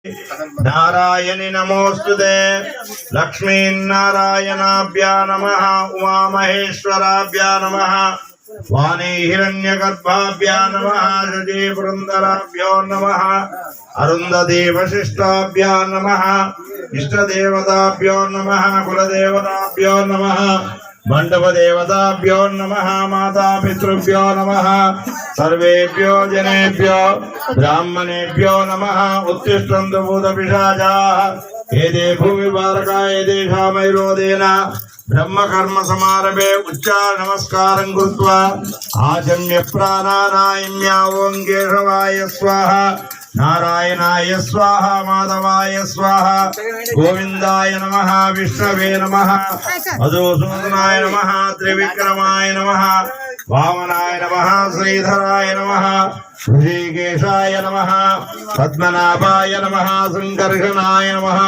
नारायणि नमोस्तुते। लक्ष्मीनारायणाभ्या नमः। उमामहेश्वराभ्या नमः। वाणी हिरण्यगर्भाभ्या नमः। शची पुरंदराभ्यो नमः। अरुंधती वशिष्ठाभ्या नमः। इष्टदेवताभ्यो नमः। कुलदेवताभ्यो नमः। मंडपदेवताभ्यो नमः। माता पितृभ्यो नमः। सर्वेभ्यो जनेभ्यो ब्राह्मणेभ्यो नमः। उत्तिष्ठन्तु भूतपिशाचाः एते भूमिभारका एतेषामैरोधेन ब्रह्मकर्म समारभे उच्चार नमस्कारं कृत्वा आचम्य प्राणानायम्या ओं केशवाय स्वाहा नारायणाय स्वाहा माधवाय स्वाहा गोविंदाय नमः विष्णवे नमः मधुसूदनाय नमः त्रिविक्रमाय नमः वामनाय नमः श्रीधराय नमः ऋषिकेशाय नमः पद्मनाभाय नमः संकर्षणाय नमः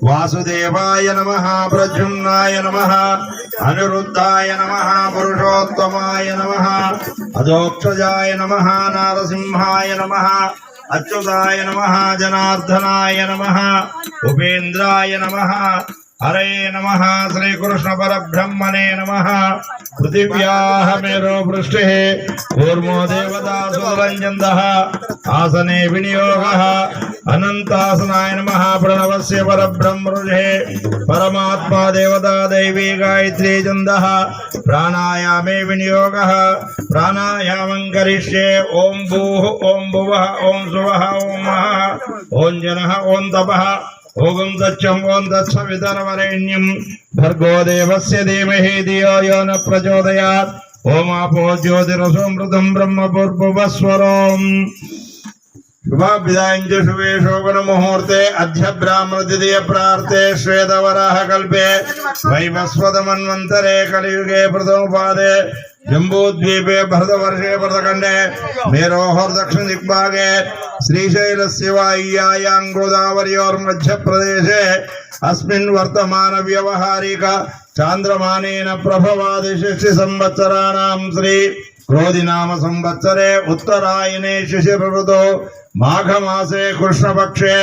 वासुदेवाय नमः प्रद्युम्नाय नमः अनिरुद्धाय नमः पुरुषोत्तमाय नमः अधोक्षजाय नमः नारसिंहाय नमः अच्युताय नमः जनार्दनाय नमः उपेन्द्राय नमः हरे नमः श्रीकृष्ण परब्रह्मणे नमः पृथिव्याः मेरो वृष्टिः कूर्मो देवता सुरञ्जन्दः आसने विनियोगः अनन्तासनाय नमः प्रणवस्य परब्रह्म ऋषे परमात्मा देवता दैवी गायत्री छन्दः प्राणायामे विनियोगः प्राणायामं करिष्ये ॐ भूः ॐ भुवः ॐ सुवः ॐ महः ॐ जनः ॐ तपः ओगं दच्छं ओं दच्छवितरवरेण्यं भर्गो देवस्य धीमहि धियो यो न प्रचोदयात् ओम आपो ज्योतिरसोमृतं ब्रह्मपूर्वस्वरम् शुभाभ्युदयञ्च शुभे शोभन मुहूर्ते अद्य ब्राह्मणद्वितीय प्रार्थे श्वेतवराह कल्पे वैवस्वत मन्वन्तरे कलियुगे प्रथमपादे जम्बूद्वीपे भरतवर्षे भरतखण्डे मेरोः दक्षिण दिग्भागे श्रीशैलस्य वाय्यायां गोदावर्योर्मध्यप्रदेशे अस्मिन् वर्तमान व्यवहारिक चान्द्रमानेन प्रभवादिशिष्य संवत्सराणां श्री क्रोधिनाम संवत्सरे उत्तरायणे शिशिर ऋतौ माघमासे कृष्णपक्षे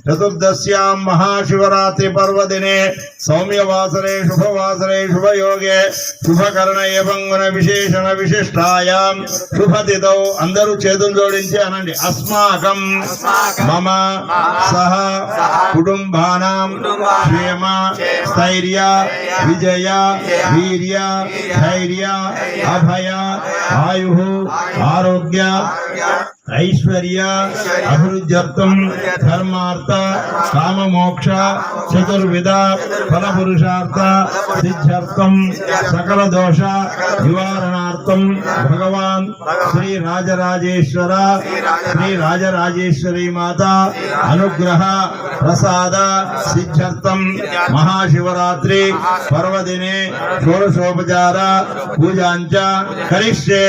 चतुर्दश्यां महाशिवरात्रि पर्वदिने सौम्यवासरे शुभवासरे शुभयोगे शुभकरण एवं गुण विशेषण विशिष्टायां शुभतिथौ अंदरू చేతులు జోడించి అనండి अस्माकं मम सह कुटुंबानां क्षेम स्थैर्य विजय वीर्य धैर्य अभय आयुः आरोग्य ऐश्वर्य अभिवृद्ध्यर्थं धर्मार्थ काम मोक्ष चतुर्विध फल पुरुषार्थ सिद्ध्यर्थं सकल दोष निवारणार्थं भगवान श्री राजराजेश्वर श्री राजराजेश्वरी माता अनुग्रह प्रसाद सिद्ध्यर्थं महाशिवरात्रि पर्वदिने షోడశోపచార పూజాంచ కరిష్యే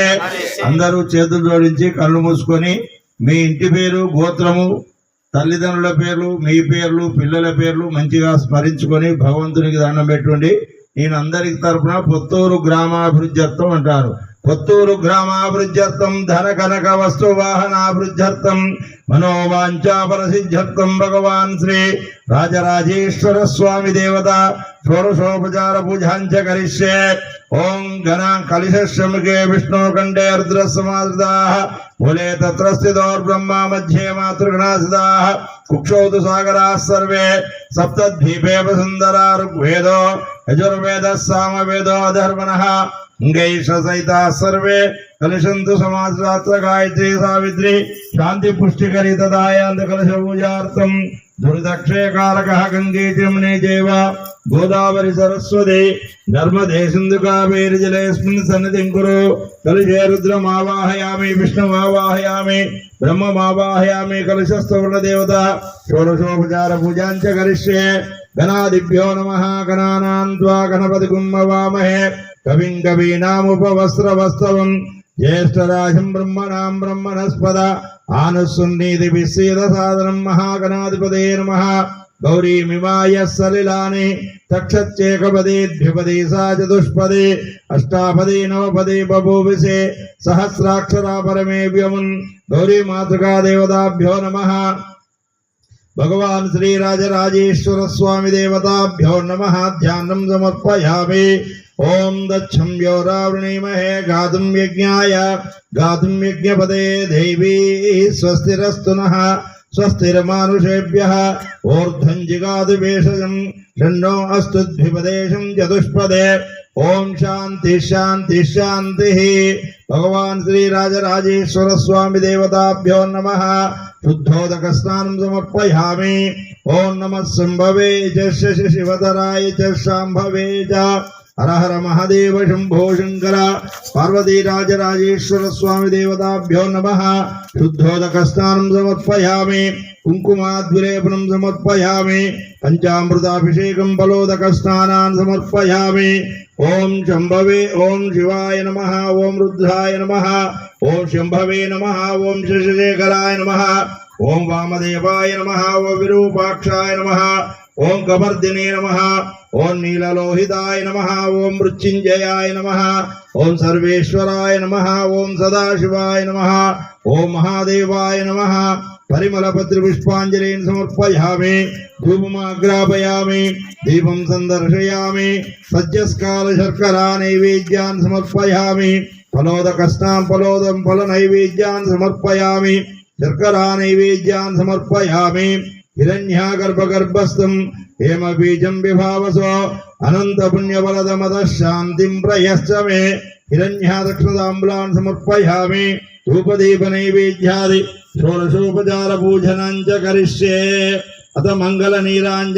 అందరూ చేతులు జోడించి కళ్ళు మూసుకొని మీ ఇంటి పేరు గోత్రము తల్లిదండ్రుల పేర్లు మీ పేర్లు పిల్లల పేర్లు మంచిగా స్మరించుకొని భగవంతునికి దండం పెట్టుకోండి. నేను అందరికి తరపున పుత్తూరు గ్రామాభివృద్ధ్యర్థం అంటారు. పుత్తూరు గ్రామాభివృద్ధ్యర్థం ధన కనక వస్తు వాహనాభివృద్ధ్యర్థం మనోవాంఛాఫలసిద్ధ్యర్థం భగవాన్ శ్రీ రాజరాజేశ్వర స్వామి దేవత షోడశోపచార పూజాంచ కరిష్యే. ఓం గణ కలిశముఖే విష్ణుకంఠే రుద్రసమాదృతాః మూలే తత్ర స్థితోర్బ్రహ్మ మధ్యే మాతృగణాసితాః కుక్షౌతు సాగరాः సర్వే సప్తద్వీపే వసుంధరా ఋగ్వేదో యజుర్వేదः సామవేదో అధర్వణः गैष सहिता सर्वे कलशंतु समाजरात्र गायत्री सावित्री शांति पुष्टिकरी तदायांत कलश पूजार्थम दुर्दक्षे कारकः गंगे जमुने जैव गोदावरी सरस्वती नर्मदे सिंधु कावेरी जलेस्मिन् सन्निधिं कुरु. कलशे रुद्रमावाहयामि विष्णुमावाहयामि ब्रह्ममावाहयामि कलशस्थवर्ण देवता षोडशोपचार पूजाञ्च करिष्ये. गणादिभ्यो नमः. गणानां त्वा गणपतिं हवामहे कविं कवीनामुपवस्त्रवस्तवं ज्येष्ठराजं ब्रह्मणां ब्रह्मणस्पद आनुस्सुन्नीतिभिस्सीदसादनं महागणाधिपते नमः. गौरीमिमाय सलिलानि तक्षच्चेकपदे द्विपदे सा चतुष्पदे अष्टापदे नवपदे बभूविषे सहस्राक्षरा परमे व्यमुन् गौरी मातृका देवताभ्यो नमः. भगवान् श्रीराजराजेश्वर स्वामी देवताभ्यो नमः ध्यानं समर्पयामि। ओम दक्षं योरावृणीमहे गातुं यज्ञाय गातुं यज्ञपदे देवी स्वस्तिरस्तु नः स्वस्तिर्मानुषेभ्यः ऊर्ध्वं जिगातु भेषजं षण्णो अस्तु द्विपदेशं चतुष्पदे। ओम शांति शांति शांति। भगवान् श्रीराजराजेश्वर स्वामी देवताभ्यो नमः शुद्धोदक स्नानं समर्पयामि। ओम नमः शंभवे च शिवतराय च शांभवे च। हर हर महादेव शंभो शंकर। पार्वती राजराजेश्वर स्वामी देवताभ्यो नमः शुद्धोदक स्नानं समर्पयामि। कुंकुमाद्विलेपनं समर्पयामि। पंचामृताभिषेकं फलोदक स्नानान् समर्पयामि। ओम शंभवे ओम शिवाय नमः ओम रुद्राय नमः ओम शंभवे नमः ओम शशिशेखराय नमः ओम वामदेवाय नमः ओम विरूपाक्षाय नमः ओम कवर्दिने नमः ओम नीललोहिताय नमः ओम मृत्युंजयाय नमः ओम सर्वेश्वराय नमः ओम सदाशिवाय नमः ओम महादेवाय नमः। परिमलपत्रिपुष्पाञ्जलीन् समर्पयामि। धूपमाग्रापयामि। दीपं सन्दर्शयामि। सज्जस्कालशर्करा नैवेद्यान् समर्पयामि। फलोदकस्नां फलोदं फलनैवेद्यान् समर्पयामि। शर्करा नैवेद्यान् समर्पयामि। हिरण्यागर्भगर्भस्थं हेमबीजं विभावसो अनन्तपुण्यफलदमतः शान्तिं प्रयश्च मे। हिरण्यादक्षताम्बूलान् समर्पयामि। धूपदीपनैवेद्यादि षोडशोपचारपूजनं च करिष्ये। अथ मङ्गलनीराञ्जन